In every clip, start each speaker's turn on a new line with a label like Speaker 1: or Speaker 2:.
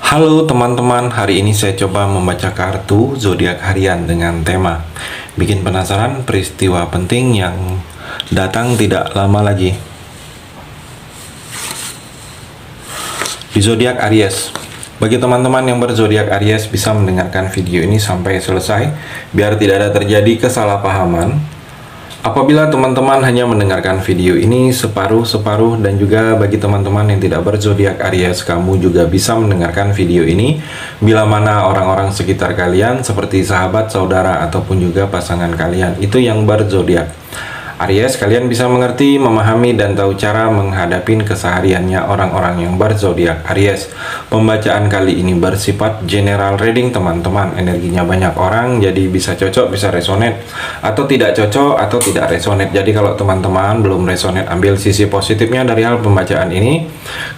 Speaker 1: Halo teman-teman, hari ini saya coba membaca kartu zodiak harian dengan tema bikin penasaran peristiwa penting yang datang tidak lama lagi. Di zodiak Aries. Bagi teman-teman yang berzodiak Aries bisa mendengarkan video ini sampai selesai biar tidak ada terjadi kesalahpahaman. Apabila teman-teman hanya mendengarkan video ini separuh-separuh, dan juga bagi teman-teman yang tidak berzodiak Aries, kamu juga bisa mendengarkan video ini bila mana orang-orang sekitar kalian seperti sahabat, saudara, ataupun juga pasangan kalian itu yang berzodiak Aries, kalian bisa mengerti, memahami, dan tahu cara menghadapi kesehariannya orang-orang yang berzodiak Aries. Pembacaan kali ini bersifat general reading teman-teman, energinya banyak orang, jadi bisa cocok, bisa resonate, atau tidak cocok, atau tidak resonate. Jadi kalau teman-teman belum resonate, ambil sisi positifnya dari hal pembacaan ini.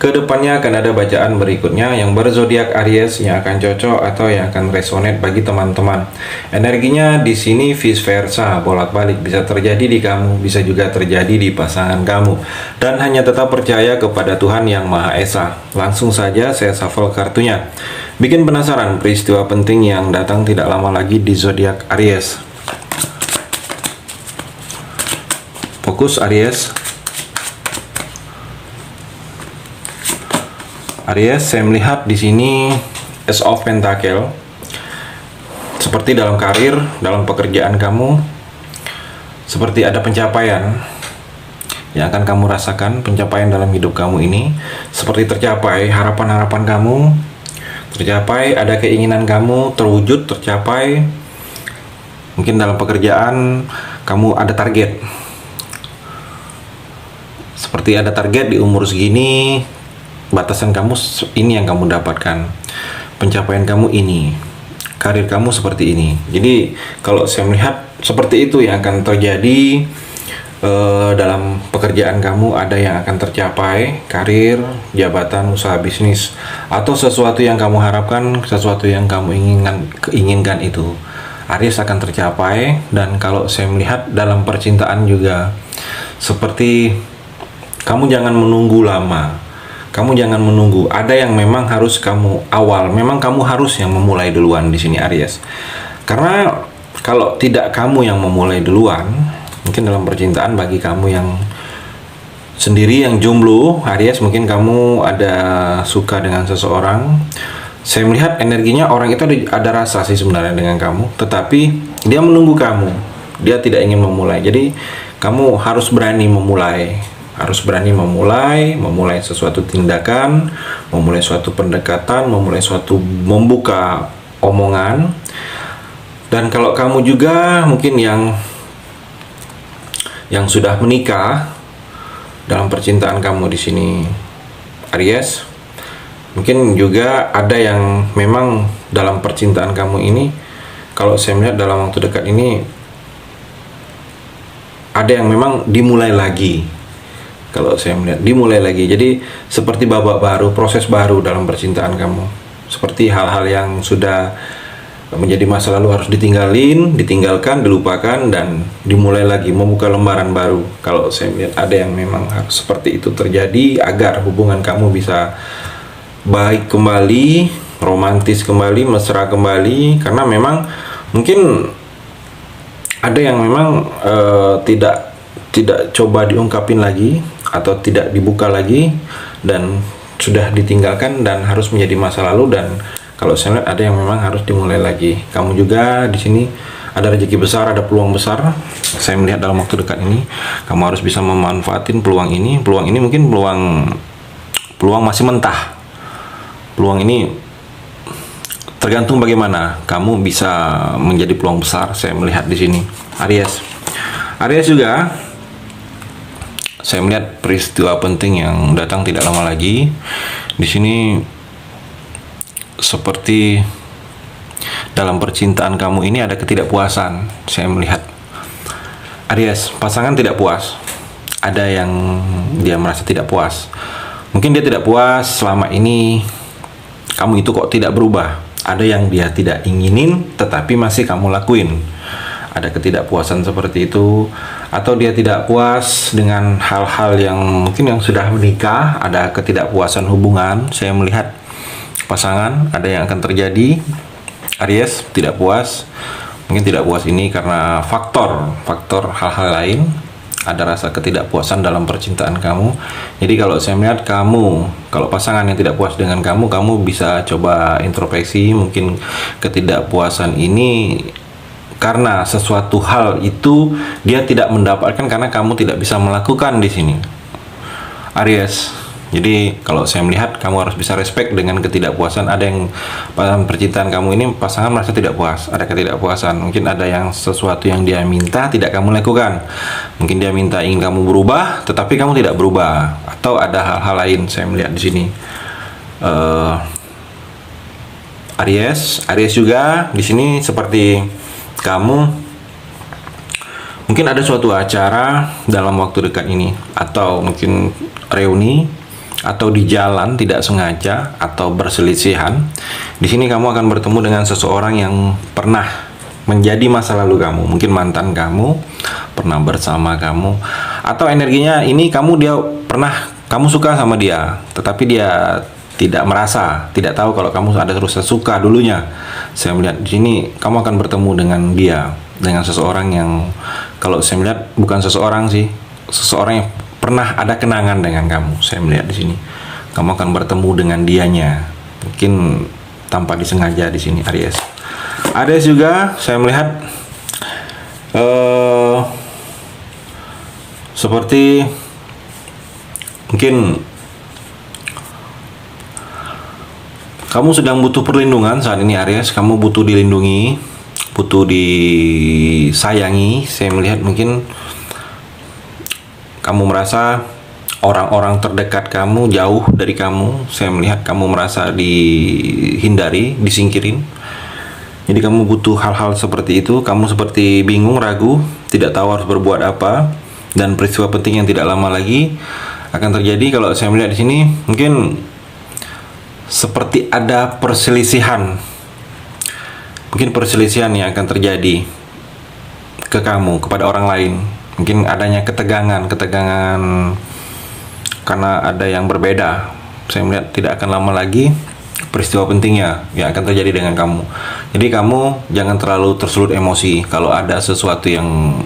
Speaker 1: Kedepannya akan ada bacaan berikutnya yang berzodiak Aries yang akan cocok atau yang akan resonate bagi teman-teman. Energinya di sini vice versa, bolak-balik, bisa terjadi di kamu, bisa juga terjadi di pasangan kamu, dan hanya tetap percaya kepada Tuhan Yang Maha Esa. Langsung saja saya shuffle kartunya. Bikin penasaran peristiwa penting yang datang tidak lama lagi di zodiak Aries. Fokus Aries. Aries, saya melihat di sini Ace of Pentacle. Seperti dalam karir, dalam pekerjaan kamu, seperti ada pencapaian yang akan kamu rasakan. Pencapaian dalam hidup kamu ini seperti tercapai, harapan-harapan kamu tercapai, ada keinginan kamu terwujud, tercapai. Mungkin dalam pekerjaan kamu ada target, seperti ada target di umur segini, batasan kamu ini yang kamu dapatkan, pencapaian kamu ini, karir kamu seperti ini. Jadi kalau saya melihat seperti itu yang akan terjadi dalam pekerjaan kamu, ada yang akan tercapai, karir, jabatan, usaha bisnis, atau sesuatu yang kamu harapkan, sesuatu yang kamu inginkan itu Aries akan tercapai. Dan kalau saya melihat dalam percintaan juga seperti kamu jangan menunggu lama. Kamu jangan menunggu. Ada yang memang harus kamu awal. Memang kamu harus yang memulai duluan di sini Aries. Karena kalau tidak kamu yang memulai duluan, mungkin dalam percintaan bagi kamu yang sendiri, yang jomblo Aries, mungkin kamu ada suka dengan seseorang. Saya melihat energinya orang itu ada rasa sih sebenarnya dengan kamu, tetapi dia menunggu kamu. Dia tidak ingin memulai. Jadi kamu harus berani memulai. Harus berani memulai sesuatu tindakan, memulai suatu pendekatan, membuka omongan. Dan kalau kamu juga mungkin yang sudah menikah dalam percintaan kamu di sini Aries, mungkin juga ada yang memang dalam percintaan kamu ini, kalau saya melihat dalam waktu dekat ini ada yang memang dimulai lagi. Kalau saya melihat dimulai lagi, jadi seperti babak baru, proses baru dalam percintaan kamu. Seperti hal-hal yang sudah menjadi masa lalu harus ditinggalkan, dilupakan, dan dimulai lagi, membuka lembaran baru. Kalau saya melihat ada yang memang harus seperti itu terjadi agar hubungan kamu bisa baik kembali, romantis kembali, mesra kembali. Karena memang mungkin ada yang memang tidak coba diungkapin lagi atau tidak dibuka lagi, dan sudah ditinggalkan dan harus menjadi masa lalu. Dan kalau saya lihat ada yang memang harus dimulai lagi. Kamu juga di sini ada rezeki besar, ada peluang besar. Saya melihat dalam waktu dekat ini kamu harus bisa memanfaatin peluang ini. Peluang ini mungkin peluang masih mentah. Peluang ini tergantung bagaimana kamu bisa menjadi peluang besar. Saya melihat di sini Aries. Aries juga saya melihat peristiwa penting yang datang tidak lama lagi. Di sini seperti dalam percintaan kamu ini ada ketidakpuasan. Saya melihat Aries, pasangan tidak puas. Ada yang dia merasa tidak puas. Mungkin dia tidak puas selama ini kamu itu kok tidak berubah. Ada yang dia tidak inginin tetapi masih kamu lakuin. Ada ketidakpuasan seperti itu, atau dia tidak puas dengan hal-hal yang mungkin yang sudah menikah, ada ketidakpuasan hubungan. Saya melihat pasangan, ada yang akan terjadi. Aries tidak puas, mungkin tidak puas ini karena faktor hal-hal lain. Ada rasa ketidakpuasan dalam percintaan kamu. Jadi kalau saya melihat kamu, kalau pasangan yang tidak puas dengan kamu, kamu bisa coba introspeksi. Mungkin ketidakpuasan ini karena sesuatu hal itu dia tidak mendapatkan karena kamu tidak bisa melakukan di sini, Aries. Jadi kalau saya melihat kamu harus bisa respect dengan ketidakpuasan. Ada yang dalam percintaan kamu ini pasangan merasa tidak puas, ada ketidakpuasan. Mungkin ada yang sesuatu yang dia minta tidak kamu lakukan. Mungkin dia minta ingin kamu berubah, tetapi kamu tidak berubah. Atau ada hal-hal lain saya melihat di sini. Aries juga di sini seperti kamu. Mungkin ada suatu acara dalam waktu dekat ini, atau mungkin reuni, atau di jalan tidak sengaja, atau berselisihan. Di sini kamu akan bertemu dengan seseorang yang pernah menjadi masa lalu kamu, mungkin mantan kamu, pernah bersama kamu, atau energinya ini kamu suka sama dia, tetapi dia tidak merasa, tidak tahu kalau kamu ada rasa suka dulunya. Saya melihat di sini kamu akan bertemu dengan dia, dengan seseorang yang, kalau saya melihat bukan seseorang sih, seseorang yang pernah ada kenangan dengan kamu. Saya melihat di sini kamu akan bertemu dengan dianya, mungkin tanpa disengaja di sini, Aries. Aries juga saya melihat seperti mungkin kamu sedang butuh perlindungan saat ini, Aries. Kamu butuh dilindungi, butuh disayangi. Saya melihat mungkin kamu merasa orang-orang terdekat kamu jauh dari kamu. Saya melihat kamu merasa dihindari, disingkirin. Jadi kamu butuh hal-hal seperti itu. Kamu seperti bingung, ragu, tidak tahu harus berbuat apa. Dan peristiwa penting yang tidak lama lagi akan terjadi. Kalau saya melihat di sini, mungkin seperti ada perselisihan. Mungkin perselisihan yang akan terjadi ke kamu, kepada orang lain. Mungkin adanya ketegangan karena ada yang berbeda. Saya melihat tidak akan lama lagi peristiwa pentingnya yang akan terjadi dengan kamu. Jadi kamu jangan terlalu tersulut emosi kalau ada sesuatu yang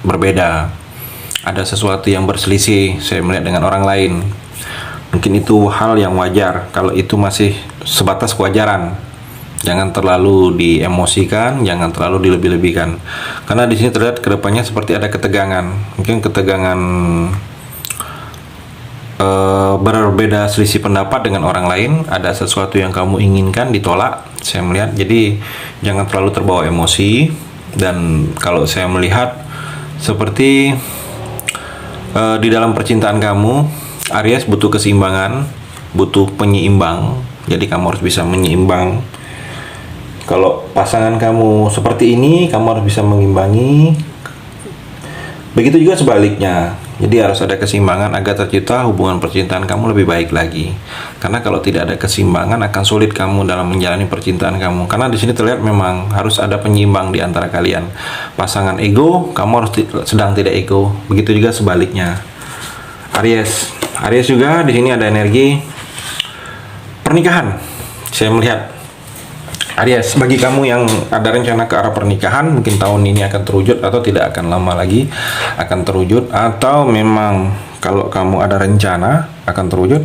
Speaker 1: berbeda, ada sesuatu yang berselisih. Saya melihat dengan orang lain, mungkin itu hal yang wajar. Kalau itu masih sebatas kewajaran, jangan terlalu diemosikan, jangan terlalu dilebih-lebihkan. Karena di sini terlihat kedepannya seperti ada ketegangan, mungkin ketegangan berbeda selisih pendapat dengan orang lain. Ada sesuatu yang kamu inginkan ditolak, saya melihat. Jadi jangan terlalu terbawa emosi. Dan kalau saya melihat seperti di dalam percintaan kamu, Aries butuh keseimbangan, butuh penyeimbang. Jadi kamu harus bisa menyeimbang. Kalau pasangan kamu seperti ini, kamu harus bisa mengimbangi. Begitu juga sebaliknya. Jadi harus ada keseimbangan agar tercipta hubungan percintaan kamu lebih baik lagi. Karena kalau tidak ada keseimbangan, akan sulit kamu dalam menjalani percintaan kamu. Karena di sini terlihat memang harus ada penyeimbang di antara kalian. Pasangan ego, kamu harus sedang tidak ego. Begitu juga sebaliknya. Aries juga di sini ada energi pernikahan. Saya melihat Aries, bagi kamu yang ada rencana ke arah pernikahan, mungkin tahun ini akan terwujud atau tidak akan lama lagi akan terwujud. Atau memang kalau kamu ada rencana akan terwujud.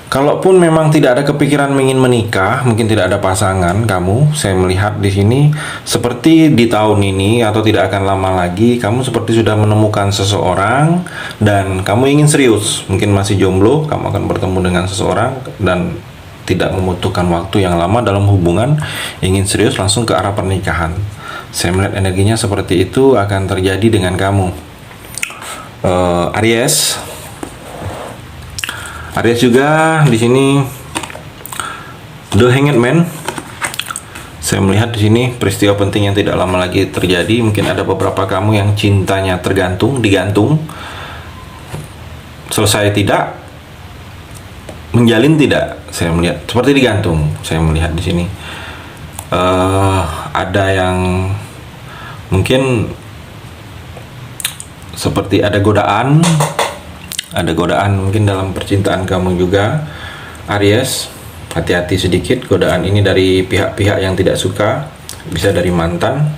Speaker 1: Kalaupun memang tidak ada kepikiran ingin menikah, mungkin tidak ada pasangan kamu, saya melihat di sini seperti di tahun ini atau tidak akan lama lagi kamu seperti sudah menemukan seseorang dan kamu ingin serius. Mungkin masih jomblo, kamu akan bertemu dengan seseorang dan tidak membutuhkan waktu yang lama dalam hubungan, ingin serius langsung ke arah pernikahan. Saya melihat energinya seperti itu akan terjadi dengan kamu, Aries juga di sini The Hanged Man. Saya melihat di sini peristiwa penting yang tidak lama lagi terjadi. Mungkin ada beberapa kamu yang cintanya digantung, selesai tidak, menjalin tidak. Saya melihat seperti digantung. Saya melihat di sini ada yang mungkin seperti ada godaan mungkin dalam percintaan kamu juga, Aries. Hati-hati sedikit, godaan ini dari pihak-pihak yang tidak suka, bisa dari mantan,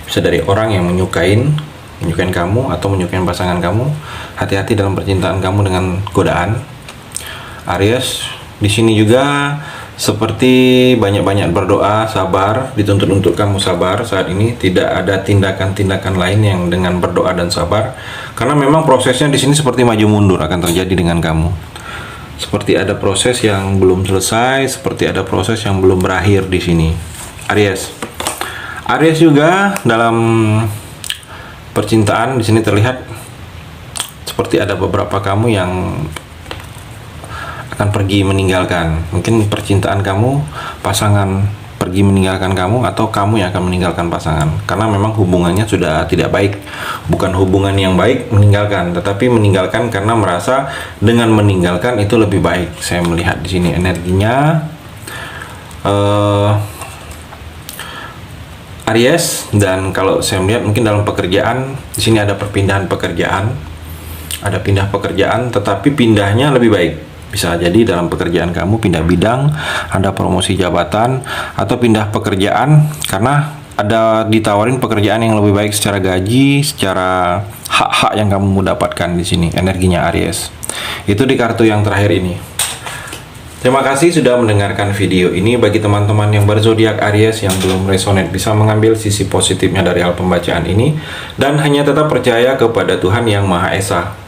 Speaker 1: bisa dari orang yang menyukain kamu atau menyukain pasangan kamu. Hati-hati dalam percintaan kamu dengan godaan. Aries, di sini juga seperti banyak-banyak berdoa, sabar, dituntut untuk kamu sabar saat ini. Tidak ada tindakan-tindakan lain yang dengan berdoa dan sabar, karena memang prosesnya di sini seperti maju mundur akan terjadi dengan kamu. Seperti ada proses yang belum selesai, seperti ada proses yang belum berakhir di sini. Aries. Aries juga dalam percintaan di sini terlihat seperti ada beberapa kamu yang akan pergi meninggalkan. Mungkin percintaan kamu, pasangan pergi meninggalkan kamu, atau kamu yang akan meninggalkan pasangan. Karena memang hubungannya sudah tidak baik. Bukan hubungan yang baik meninggalkan, tetapi meninggalkan karena merasa dengan meninggalkan itu lebih baik. Saya melihat di sini energinya Aries. Dan kalau saya melihat mungkin dalam pekerjaan di sini ada perpindahan pekerjaan. Ada pindah pekerjaan, tetapi pindahnya lebih baik. Bisa jadi dalam pekerjaan kamu pindah bidang, ada promosi jabatan, atau pindah pekerjaan karena ada ditawarin pekerjaan yang lebih baik secara gaji, secara hak-hak yang kamu dapatkan di sini. Energinya Aries. Itu di kartu yang terakhir ini. Terima kasih sudah mendengarkan video ini. Bagi teman-teman yang berzodiak Aries yang belum resonate, bisa mengambil sisi positifnya dari hal pembacaan ini dan hanya tetap percaya kepada Tuhan Yang Maha Esa.